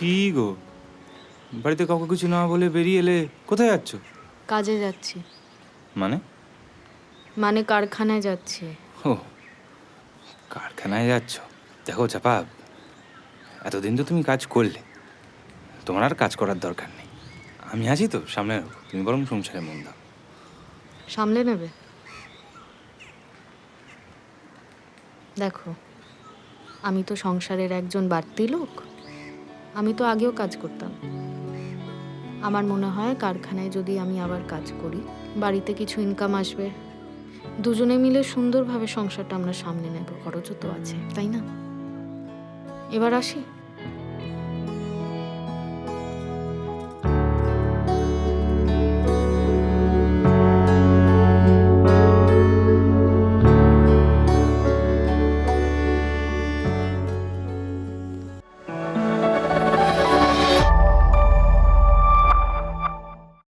কি গো, বাড়িতে কাউকে কিছু না বলে বেরিয়ে এলে? কোথায় যাচ্ছ? কাজে যাচ্ছি। মানে? মানে কারখানায় যাচ্ছি। ও, কারখানায় যাচ্ছ। দেখো চাপা, এতদিন তো তুমি কাজ করলে, তোমার আর কাজ করার দরকার নেই। আমি আছি তো, সামনে রাখো। তুমি বরং সংসারে মন দাও। সামলে নেবে? দেখো, আমি তো সংসারের একজন বাড়তি লোক। আমি তো আগেও কাজ করতাম। আমার মনে হয় কারখানায় যদি আমি আবার কাজ করি, বাড়িতে কিছু ইনকাম আসবে। দুজনে মিলে সুন্দরভাবে সংসারটা আমরা সামলে নেব। খরচও তো আছে, তাই না? এবার আসি।